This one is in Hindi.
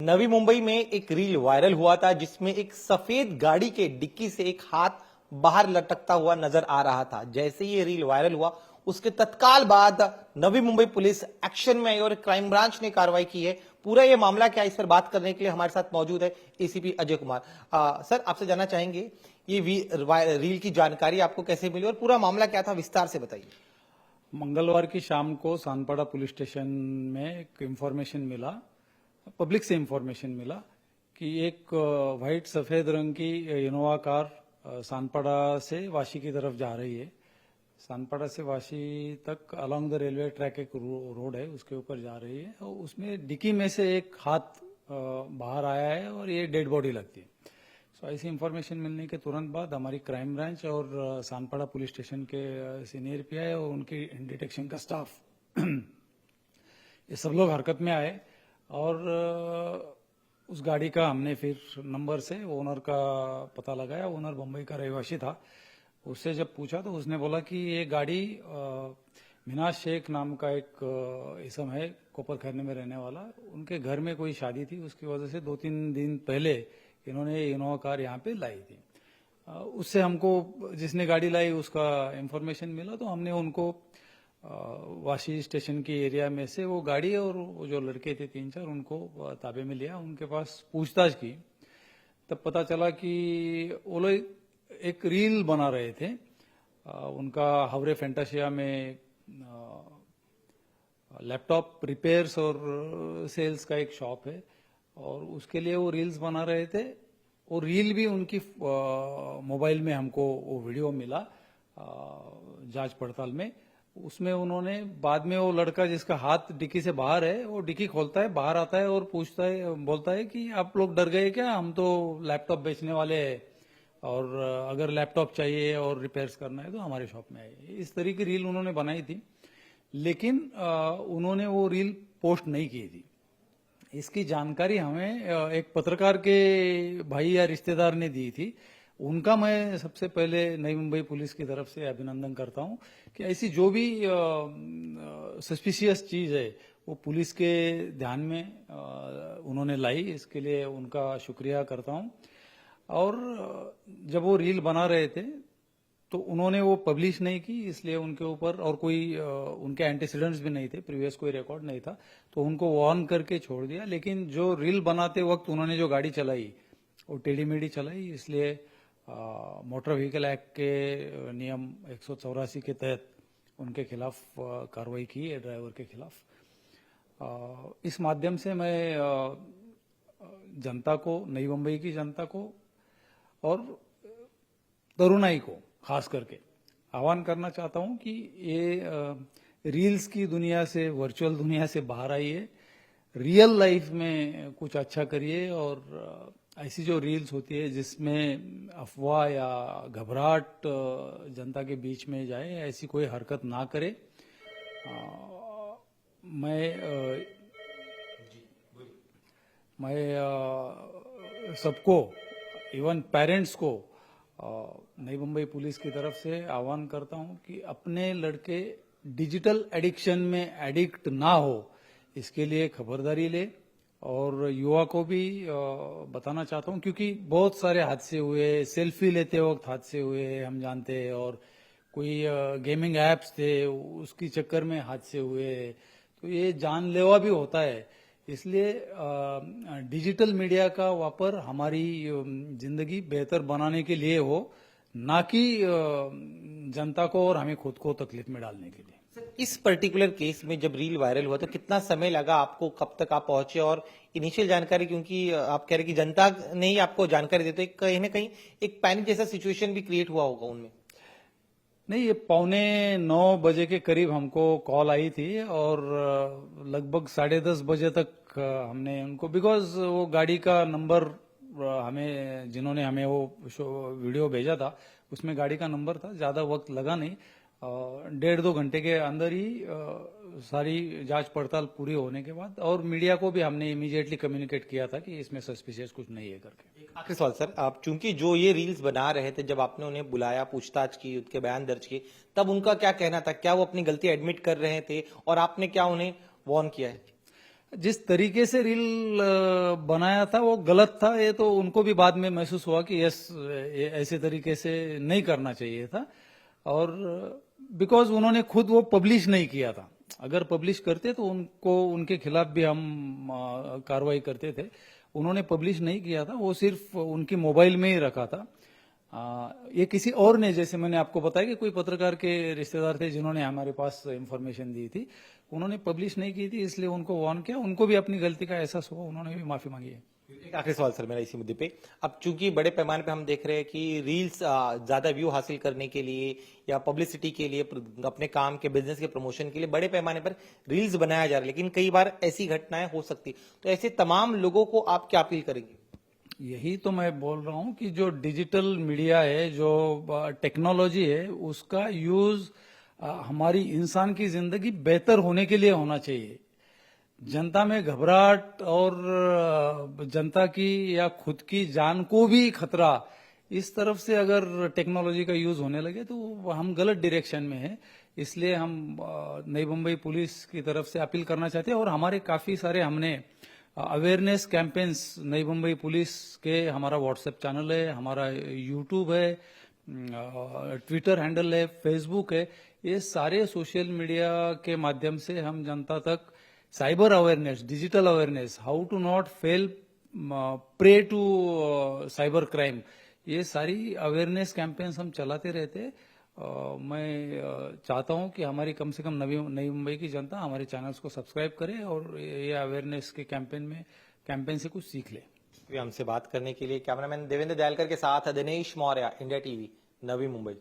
नवी मुंबई में एक रील वायरल हुआ था जिसमें एक सफेद गाड़ी के डिक्की से एक हाथ बाहर लटकता हुआ नजर आ रहा था। जैसे ही ये रील वायरल हुआ उसके तत्काल बाद नवी मुंबई पुलिस एक्शन में आई और क्राइम ब्रांच ने कार्रवाई की है। पूरा ये मामला क्या है, इस पर बात करने के लिए हमारे साथ मौजूद है एसीपी अजय कुमार। सर, आपसे जानना चाहेंगे ये रील की जानकारी आपको कैसे मिली और पूरा मामला क्या था, विस्तार से बताइए। मंगलवार की शाम को सानपाड़ा पुलिस स्टेशन में एक इंफॉर्मेशन मिला, पब्लिक से इंफॉर्मेशन मिला कि एक वाइट सफेद रंग की इनोवा कार सानपाड़ा से वाशी की तरफ जा रही है। सानपाड़ा से वाशी तक अलोंग द रेलवे ट्रैक एक रोड है, उसके ऊपर जा रही है और उसमें डिक्की में से एक हाथ बाहर आया है और ये डेड बॉडी लगती है। सो ऐसी इंफॉर्मेशन मिलने के तुरंत बाद हमारी क्राइम ब्रांच और सानपाड़ा पुलिस स्टेशन के सीनियर पीआई और उनकी डिटेक्शन का स्टाफ ये सब लोग हरकत में आए और उस गाड़ी का हमने फिर नंबर से ओनर का पता लगाया। ओनर बम्बई का रहवासी था। उससे जब पूछा तो उसने बोला कि ये गाड़ी मिनाज शेख नाम का एक इसम है, कोपर खैरने में रहने वाला, उनके घर में कोई शादी थी, उसकी वजह से 2-3 दिन पहले इन्होंने इनोवा कार यहाँ पे लाई थी। उससे हमको जिसने गाड़ी लाई उसका इंफॉर्मेशन मिला तो हमने उनको वाशी स्टेशन की एरिया में से वो गाड़ी और वो जो लड़के थे 3-4 उनको ताबे में लिया। उनके पास पूछताछ की तब पता चला कि वो लोग एक रील बना रहे थे। उनका हावड़े फैंटासिया में लैपटॉप रिपेयर्स और सेल्स का एक शॉप है और उसके लिए वो रील्स बना रहे थे। और रील भी उनकी मोबाइल में हमको वो वीडियो मिला जांच पड़ताल में। उसमें उन्होंने बाद में वो लड़का जिसका हाथ डिक्की से बाहर है वो डिक्की खोलता है, बाहर आता है और पूछता है, बोलता है कि आप लोग डर गए क्या, हम तो लैपटॉप बेचने वाले हैं और अगर लैपटॉप चाहिए और रिपेयर्स करना है तो हमारे शॉप में आइए। इस तरह की रील उन्होंने बनाई थी, लेकिन उन्होंने वो रील पोस्ट नहीं की थी। इसकी जानकारी हमें एक पत्रकार के भाई या रिश्तेदार ने दी थी। उनका मैं सबसे पहले नई मुंबई पुलिस की तरफ से अभिनंदन करता हूं कि ऐसी जो भी सस्पिशियस चीज है वो पुलिस के ध्यान में उन्होंने लाई, इसके लिए उनका शुक्रिया करता हूं। और जब वो रील बना रहे थे तो उन्होंने वो पब्लिश नहीं की, इसलिए उनके ऊपर और कोई उनके एंटीसीडेंट्स भी नहीं थे, प्रीवियस कोई रिकॉर्ड नहीं था, तो उनको वार्न करके छोड़ दिया। लेकिन जो रील बनाते वक्त उन्होंने जो गाड़ी चलाई वो टेढ़ी मेढ़ी चलाई, इसलिए मोटर व्हीकल एक्ट के नियम 184 के तहत उनके खिलाफ कार्रवाई की है, ड्राइवर के खिलाफ। इस माध्यम से मैं जनता को, नई मुंबई की जनता को और तरुणाई को खास करके आह्वान करना चाहता हूं कि ये रील्स की दुनिया से, वर्चुअल दुनिया से बाहर आइए, रियल लाइफ में कुछ अच्छा करिए और ऐसी जो रील्स होती है जिसमें अफवाह या घबराहट जनता के बीच में जाए, ऐसी कोई हरकत ना करे। मैं सबको, इवन पेरेंट्स को नई मुंबई पुलिस की तरफ से आह्वान करता हूं कि अपने लड़के डिजिटल एडिक्शन में एडिक्ट ना हो, इसके लिए खबरदारी ले। और युवा को भी बताना चाहता हूं क्योंकि बहुत सारे हादसे हुए, सेल्फी लेते वक्त हादसे हुए हम जानते हैं, और कोई गेमिंग एप्स थे उसकी चक्कर में हादसे हुए, तो ये जानलेवा भी होता है। इसलिए डिजिटल मीडिया का वापर हमारी जिंदगी बेहतर बनाने के लिए हो, ना कि जनता को और हमें खुद को तकलीफ में डालने के लिए। इस पर्टिकुलर केस में जब रील वायरल हुआ तो कितना समय लगा आपको, कब तक आप पहुंचे? और इनिशियल जानकारी, क्योंकि आप कह रहे कि जनता ने ही आपको जानकारी देते, कहीं ना कहीं एक पैनिक जैसा सिचुएशन भी क्रिएट हुआ होगा उनमें? नहीं, ये 8:45 बजे के करीब हमको कॉल आई थी और लगभग 10:30 बजे तक हमने उनको, बिकॉज वो गाड़ी का नंबर हमें, जिन्होंने हमें वो वीडियो भेजा था उसमें गाड़ी का नंबर था, ज्यादा वक्त लगा नहीं। 1.5-2 घंटे के अंदर ही सारी जांच पड़ताल पूरी होने के बाद, और मीडिया को भी हमने इमीडिएटली कम्युनिकेट किया था कि इसमें सस्पिशियस कुछ नहीं है करके। एक आखिरी सवाल सर, आप चूंकि जो ये रील्स बना रहे थे, जब आपने उन्हें बुलाया, पूछताछ की, उनके बयान दर्ज किए, तब उनका क्या कहना था? क्या वो अपनी गलती एडमिट कर रहे थे और आपने क्या उन्हें वार्न किया है? जिस तरीके से रील बनाया था वो गलत था, ये तो उनको भी बाद में महसूस हुआ कि यस, ऐसे तरीके से नहीं करना चाहिए था। और बिकॉज उन्होंने खुद वो पब्लिश नहीं किया था, अगर पब्लिश करते तो उनको उनके खिलाफ भी हम कार्रवाई करते थे। उन्होंने पब्लिश नहीं किया था, वो सिर्फ उनकी मोबाइल में ही रखा था। ये किसी और ने, जैसे मैंने आपको बताया कि कोई पत्रकार के रिश्तेदार थे जिन्होंने हमारे पास इंफॉर्मेशन दी थी, उन्होंने पब्लिश नहीं की थी, इसलिए उनको वार्न किया। उनको भी अपनी गलती का एहसास हुआ, उन्होंने भी माफी मांगी है। एक आखिरी सवाल सर मेरा इसी मुद्दे पे, अब चूंकि बड़े पैमाने पे हम देख रहे हैं कि रील्स ज्यादा व्यू हासिल करने के लिए या पब्लिसिटी के लिए, अपने काम के बिजनेस के प्रमोशन के लिए बड़े पैमाने पर रील्स बनाया जा रहा है, लेकिन कई बार ऐसी घटनाएं हो सकती, तो ऐसे तमाम लोगों को आप क्या अपील करेंगे? यही तो मैं बोल रहा हूं कि जो डिजिटल मीडिया है, जो टेक्नोलॉजी है, उसका यूज हमारी इंसान की जिंदगी बेहतर होने के लिए होना चाहिए। जनता में घबराहट और जनता की या खुद की जान को भी खतरा, इस तरफ से अगर टेक्नोलॉजी का यूज होने लगे तो हम गलत डायरेक्शन में हैं। इसलिए हम नई मुंबई पुलिस की तरफ से अपील करना चाहते हैं, और हमारे काफी सारे हमने अवेयरनेस कैंपेन्स नई मुंबई पुलिस के, हमारा व्हाट्सएप चैनल है, हमारा यूट्यूब है, ट्विटर हैंडल है, फेसबुक है, ये सारे सोशल मीडिया के माध्यम से हम जनता तक cyber awareness, digital awareness, how to not fall prey to cyber crime, ये सारी अवेयरनेस कैंपेन्स हम चलाते रहते हैं। मैं चाहता हूं कि हमारी कम से कम नई मुंबई की जनता हमारे चैनल्स को सब्सक्राइब करे और ये अवेयरनेस के कैंपेन से कुछ सीख ले। हमसे बात करने के लिए कैमरामैन देवेंद्र दयालकर के साथ दिनेश मौर्य, इंडिया टीवी, नवी मुंबई।